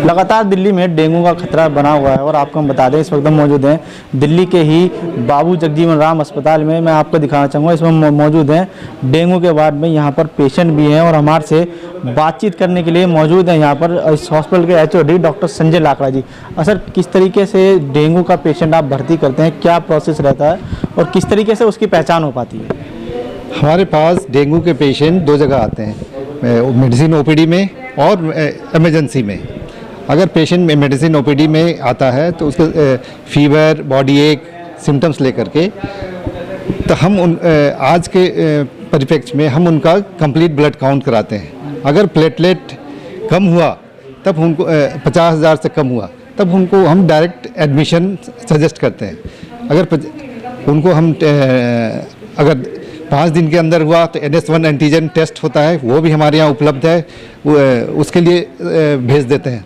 लगातार दिल्ली में डेंगू का खतरा बना हुआ है और आपको हम बता दें इस वक्त हम मौजूद हैं दिल्ली के ही बाबू जगजीवन राम अस्पताल में। मैं आपको दिखाना चाहूँगा इसमें मौजूद हैं डेंगू के वार्ड में। यहाँ पर पेशेंट भी हैं और हमारे से बातचीत करने के लिए मौजूद हैं यहाँ पर इस हॉस्पिटल के HOD डॉक्टर संजय लाकड़ा जी। सर, किस तरीके से डेंगू का पेशेंट आप भर्ती करते हैं, क्या प्रोसेस रहता है और किस तरीके से उसकी पहचान हो पाती है? हमारे पास डेंगू के पेशेंट दो जगह आते हैं, मेडिसिन OPD में और इमरजेंसी में। अगर पेशेंट मेडिसिन OPD में आता है तो उसका फीवर, बॉडी एक सिम्टम्स लेकर के तो हम आज के परिप्रेक्ष्य में हम उनका कंप्लीट ब्लड काउंट कराते हैं। अगर प्लेटलेट कम हुआ तब उनको 50,000 से कम हुआ तब उनको हम डायरेक्ट एडमिशन सजेस्ट करते हैं। अगर उनको हम अगर 5 दिन के अंदर हुआ तो NS1 एंटीजन टेस्ट होता है, वो भी हमारे यहाँ उपलब्ध है, उसके लिए भेज देते हैं।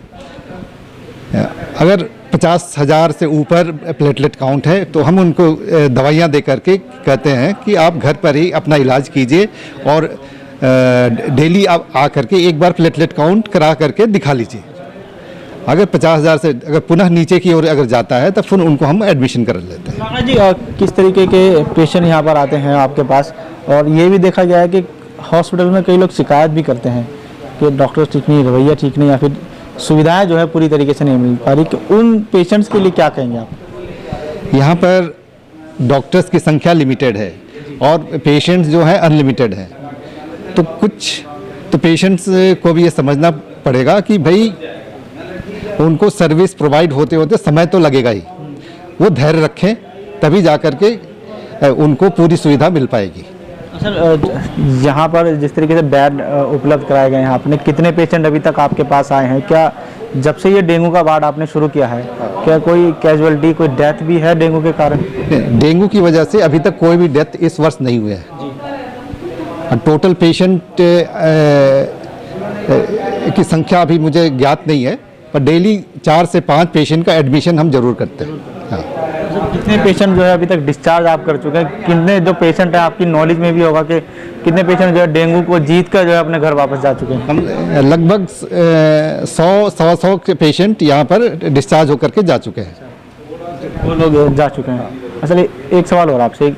अगर 50,000 से ऊपर प्लेटलेट काउंट है तो हम उनको दवाइयाँ दे करके कहते हैं कि आप घर पर ही अपना इलाज कीजिए और डेली आप आ करके एक बार प्लेटलेट काउंट करा करके दिखा लीजिए। अगर 50,000 से अगर पुनः नीचे की ओर अगर जाता है तो फिर उनको हम एडमिशन कर लेते हैं। लाकड़ा जी, किस तरीके के पेशेंट यहाँ पर आते हैं आपके पास? और ये भी देखा गया है कि हॉस्पिटल में कई लोग शिकायत भी करते हैं कि डॉक्टर ठीक नहीं, रवैया ठीक नहीं, या फिर सुविधाएं जो है पूरी तरीके से नहीं मिल पा रही। कि उन पेशेंट्स के लिए क्या कहेंगे आप? यहाँ पर डॉक्टर्स की संख्या लिमिटेड है और पेशेंट्स जो है अनलिमिटेड है, तो कुछ तो पेशेंट्स को भी ये समझना पड़ेगा कि भाई उनको सर्विस प्रोवाइड होते होते समय तो लगेगा ही। वो धैर्य रखें तभी जा कर के उनको पूरी सुविधा मिल पाएगी। सर, यहाँ पर जिस तरीके से बेड उपलब्ध कराए गए हैं, आपने कितने पेशेंट अभी तक आपके पास आए हैं? क्या जब से ये डेंगू का वार्ड आपने शुरू किया है क्या कोई कैजुअलिटी, कोई डेथ भी है डेंगू के कारण? डेंगू की वजह से अभी तक कोई भी डेथ इस वर्ष नहीं हुआ है। टोटल पेशेंट की संख्या अभी मुझे ज्ञात नहीं है, पर डेली 4 से 5 पेशेंट का एडमिशन हम जरूर करते हैं। हाँ। कितने पेशेंट जो है अभी तक डिस्चार्ज आप कर चुके हैं? कितने जो पेशेंट हैं, आपकी नॉलेज में भी होगा कि कितने पेशेंट जो है डेंगू को जीत कर जो है अपने घर वापस जा चुके हैं? हम लगभग 100 के पेशेंट यहाँ पर डिस्चार्ज होकर के जा चुके हैं। वो लोग जा चुके हैं। असल एक सवाल और आपसे,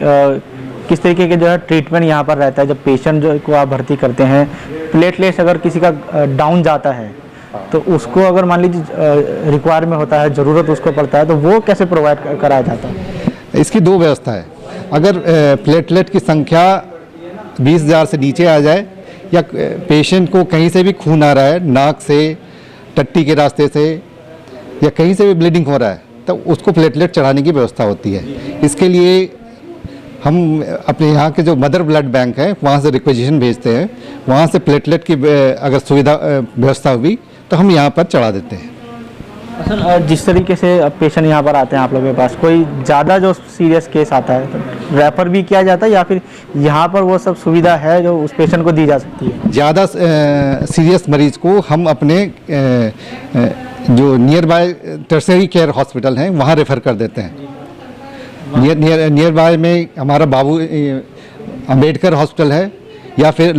किस तरीके के जो है ट्रीटमेंट यहाँ पर रहता है जब पेशेंट जो को आप भर्ती करते हैं? प्लेटलेट्स अगर किसी का डाउन जाता है तो उसको अगर मान लीजिए रिक्वायर में होता है, ज़रूरत उसको पड़ता है, तो वो कैसे प्रोवाइड कराया जाता है? इसकी 2 व्यवस्था है। अगर प्लेटलेट की संख्या 20,000 से नीचे आ जाए या पेशेंट को कहीं से भी खून आ रहा है, नाक से, टट्टी के रास्ते से या कहीं से भी ब्लीडिंग हो रहा है, तो उसको प्लेटलेट चढ़ाने की व्यवस्था होती है। इसके लिए हम अपने यहाँ के जो मदर ब्लड बैंक है वहाँ से रिक्वेजिशन भेजते हैं। वहाँ से प्लेटलेट की अगर सुविधा व्यवस्था हुई तो हम यहाँ पर चढ़ा देते हैं। सर, जिस तरीके से पेशेंट यहाँ पर आते हैं आप लोगों के पास, कोई ज़्यादा जो सीरियस केस आता है तो रेफर भी किया जाता है या फिर यहाँ पर वो सब सुविधा है जो उस पेशेंट को दी जा सकती है? ज़्यादा सीरियस मरीज को हम अपने जो near by tertiary care hospital हैं वहाँ रेफ़र कर देते हैं। नियर बाय में हमारा बाबू अम्बेडकर हॉस्पिटल है या फिर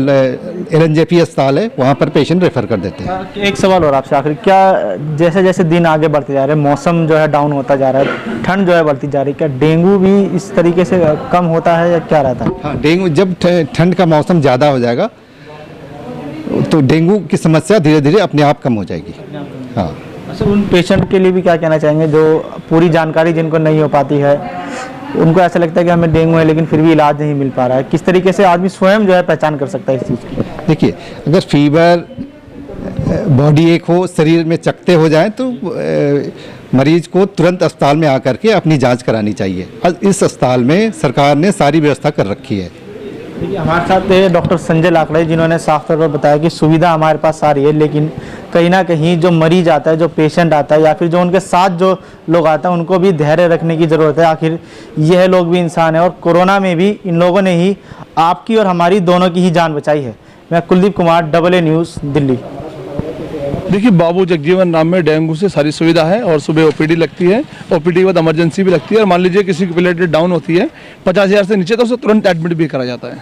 LNJP अस्पताल है, वहाँ पर पेशेंट रेफ़र कर देते हैं। एक सवाल और आपसे आखिर, क्या जैसे जैसे दिन आगे बढ़ते जा रहे हैं, मौसम जो है डाउन होता जा रहा है, ठंड जो है बढ़ती जा रही है, क्या डेंगू भी इस तरीके से कम होता है या क्या रहता है? हाँ, डेंगू जब ठंड का मौसम ज़्यादा हो जाएगा तो डेंगू की समस्या धीरे धीरे अपने आप कम हो जाएगी। हाँ। सर, उन पेशेंट के लिए भी क्या कहना चाहेंगे जो पूरी जानकारी जिनको नहीं हो पाती है, उनको ऐसा लगता है कि हमें डेंगू है लेकिन फिर भी इलाज नहीं मिल पा रहा है? किस तरीके से आदमी स्वयं जो है पहचान कर सकता है इस चीज़ की? देखिए, अगर फीवर, बॉडी एक हो, शरीर में चकते हो जाए तो मरीज को तुरंत अस्पताल में आकर के अपनी जांच करानी चाहिए। इस अस्पताल में सरकार ने सारी व्यवस्था कर रखी है। हमारे साथ डॉक्टर संजय लाकड़ा जिन्होंने साफ तौर पर बताया कि सुविधा हमारे पास सारी है, लेकिन कहीं ना कहीं जो मरीज आता है, जो पेशेंट आता है या फिर जो उनके साथ जो लोग आते हैं, उनको भी धैर्य रखने की ज़रूरत है। आखिर यह लोग भी इंसान है और कोरोना में भी इन लोगों ने ही आपकी और हमारी दोनों की ही जान बचाई है। मैं कुलदीप कुमार, AA न्यूज़, दिल्ली। देखिए, बाबू जगजीवन राम में डेंगू से सारी सुविधा है और सुबह OPD लगती है, OPD के बाद इमरजेंसी भी लगती है। और मान लीजिए किसी की प्लेटलेट डाउन होती है 50,000 से नीचे तो उसे तुरंत एडमिट भी करा जाता है।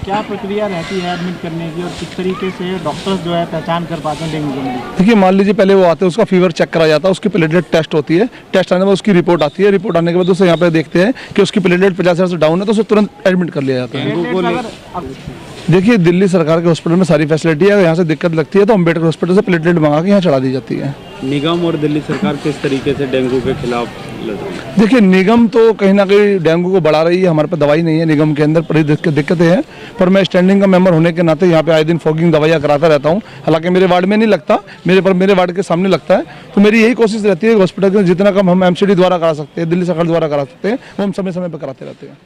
क्या प्रक्रिया रहती है एडमिट करने की और किस तरीके से डॉक्टर्स जो है पहचान कर पाते हैं डेंगू के मरीज? देखिए, मान लीजिए पहले वो आते हैं, उसका फीवर चेक करा जाता है, उसकी प्लेटलेट टेस्ट होती है, टेस्ट आने के बाद उसकी रिपोर्ट आती है, रिपोर्ट आने के बाद उसे यहाँ पे देखते हैं कि उसकी प्लेटलेट 50 से डाउन है, तो उसे तुरंत एडमिट कर लिया जाता है। देखिए, दिल्ली सरकार के हॉस्पिटल में सारी फैसिलिटी है, यहाँ से दिक्कत लगती है तो अम्बेडकर हॉस्पिटल से प्लेटलेट मंगा के यहाँ चढ़ा दी जाती है। निगम और दिल्ली सरकार किस तरीके से डेंगू के खिलाफ लड़ रही है? देखिए, निगम तो कहीं ना कहीं डेंगू को बढ़ा रही है, हमारे पास दवाई नहीं है निगम के अंदर, बड़ी दिक्कतें हैं, पर मैं स्टैंडिंग का मेंबर होने के नाते यहाँ पे आए दिन फॉगिंग दवाइयाँ कराता रहता हूँ। हालांकि मेरे वार्ड में नहीं लगता, मेरे वार्ड के सामने लगता है, तो मेरी यही कोशिश रहती है कि हॉस्पिटल में जितना कम हम MCD द्वारा करा सकते हैं, दिल्ली सरकार द्वारा करा सकते हैं, वो हम समय समय पर कराते रहते हैं।